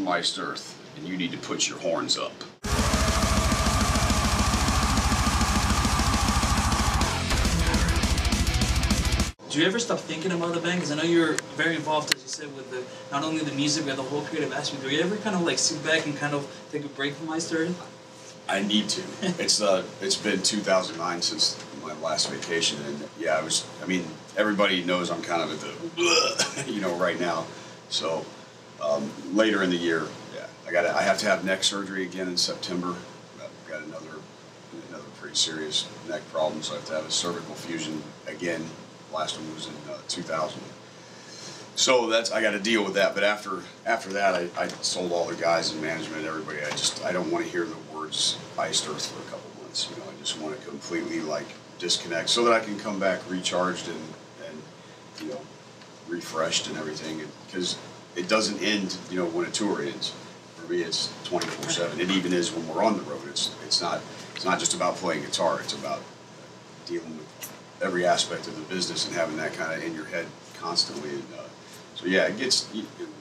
from Iced Earth, and you need to put your horns up. Do you ever stop thinking about the band? Because I know you're very involved, as you said, with the not only the music but the whole creative aspect. Do you ever kind of like sit back and kind of take a break from Iced Earth? I need to. It's been 2009 since my last vacation, and yeah, I mean, everybody knows I'm kind of at the, you know, right now. So later in the year, yeah, I have to have neck surgery again in September. I've got another pretty serious neck problem, so I have to have a cervical fusion again. Last one was in 2000. So I got to deal with that. But after that, I sold all the guys in management, everybody. I don't want to hear the words Iced Earth for a couple months. You know, I just want to completely like disconnect so that I can come back recharged and you know, refreshed and everything. Because it doesn't end, you know, when a tour ends. For me, it's 24/7. It even is when we're on the road. It's not just about playing guitar. It's about dealing with every aspect of the business and having that kind of in your head constantly. And, so yeah, it gets,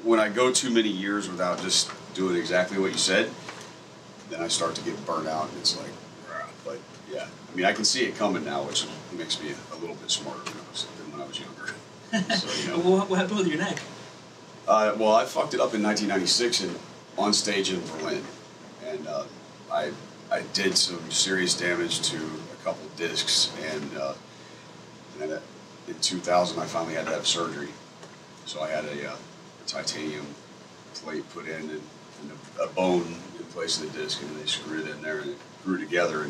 when I go too many years without just doing exactly what you said, then I start to get burnt out, and it's like, but yeah, I mean, I can see it coming now, which makes me a little bit smarter than when I was younger. So, you know. What happened with your neck? Well, I fucked it up in 1996 on stage in Berlin, and I did some serious damage to a couple discs, and then in 2000 I finally had to have surgery. So I had a titanium plate put in and a bone in place of the disc, and they screwed it in there, and it grew together.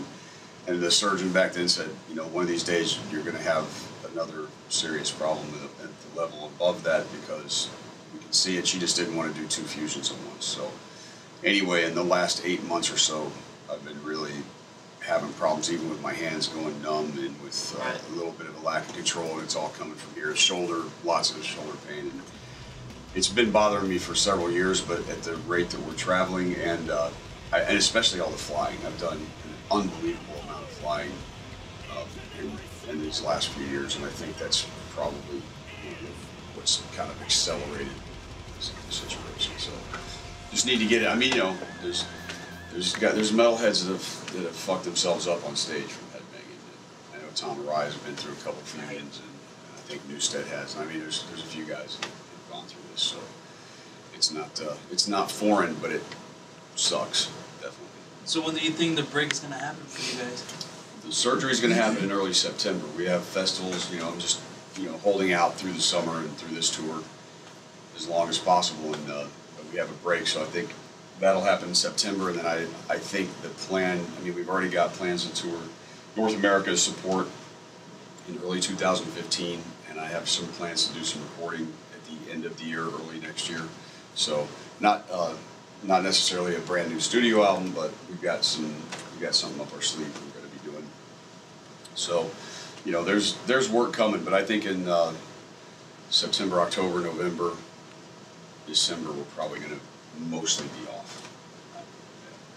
And the surgeon back then said, you know, one of these days you're going to have another serious problem at the level above that, because we can see it. She just didn't want to do 2 fusions at once. So anyway, in the last 8 months or so, I've been really having problems even with my hands going numb, and with a little bit of a lack of control, and it's all coming from here. Shoulder, lots of shoulder pain, and it's been bothering me for several years. But at the rate that we're traveling, and especially all the flying, I've done an unbelievable amount of flying in these last few years, and I think that's probably what's kind of accelerated this situation. So just need to get it. I mean, you know, there's metalheads that have fucked themselves up on stage from headbanging. I know Tom Araya has been through a couple fusions, and I think Newstead has. I mean, there's a few guys that have gone through this, so it's not foreign, but it sucks, definitely. So when do you think the break is going to happen for you guys? The surgery is going to happen in early September. We have festivals. You know, I'm just, you know, holding out through the summer and through this tour as long as possible, and but we have a break, so I think that'll happen in September. And then I think the plan, I mean, we've already got plans to tour North America's support in early 2015, and I have some plans to do some recording at the end of the year, early next year. So not necessarily a brand new studio album, but we've got something up our sleeve we're going to be doing. So, you know, there's work coming, but I think in September, October, November, December, we're probably going to mostly be off.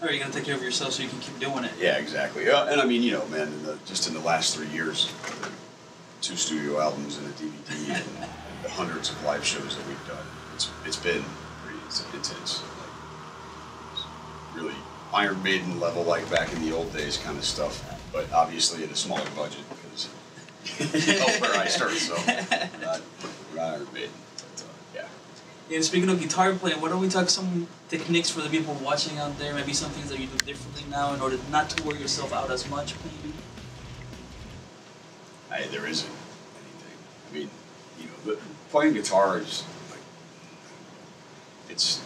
Or you're going to take care of yourself so you can keep doing it. Yeah, exactly. And I mean, you know, man, just in the last 3 years, 2 studio albums and a DVD and the hundreds of live shows that we've done, it's been pretty intense. Like, really Iron Maiden level, like back in the old days kind of stuff, but obviously at a smaller budget, because you know where I started, so we're not Iron Maiden. And speaking of guitar playing, why don't we talk some techniques for the people watching out there? Maybe some things that you do differently now in order not to wear yourself out as much, maybe? There isn't anything. I mean, you know, playing guitar is like, it's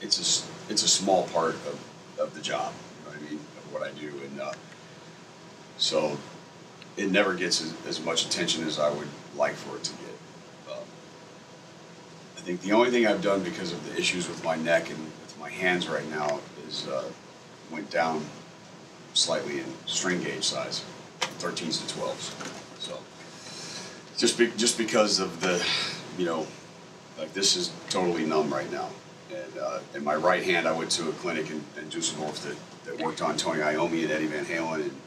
a small part of the job. You know what I mean? Of what I do, and so it never gets as much attention as I would like for it to get. I think the only thing I've done because of the issues with my neck and with my hands right now is went down slightly in string gauge size, 13s to 12s. So just because of the, you know, like this is totally numb right now. And in my right hand, I went to a clinic in Dusseldorf that worked on Tony Iommi and Eddie Van Halen, and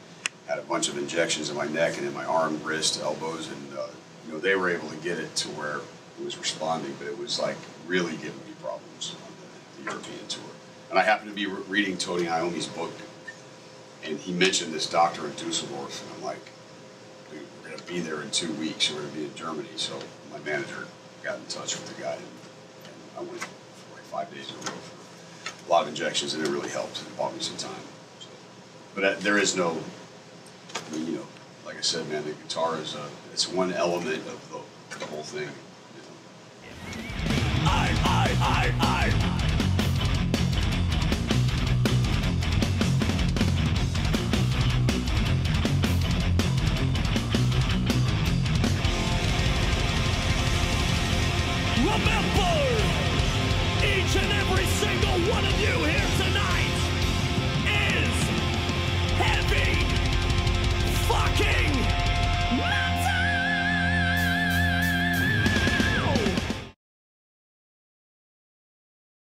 had a bunch of injections in my neck and in my arm, wrist, elbows, and you know, they were able to get it to where it was responding, but it was like really giving me problems on the European tour. And I happened to be reading Tony Iommi's book, and he mentioned this doctor in Dusseldorf, and I'm like, dude, we're going to be there in 2 weeks. We're going to be in Germany. So my manager got in touch with the guy, and I went for like 5 days in a row for a lot of injections, and it really helped. It bought me some time. So, but there is no, I mean, you know, like I said, man, the guitar is it's one element of the whole thing. You know? I. Remember, each and every single one of you here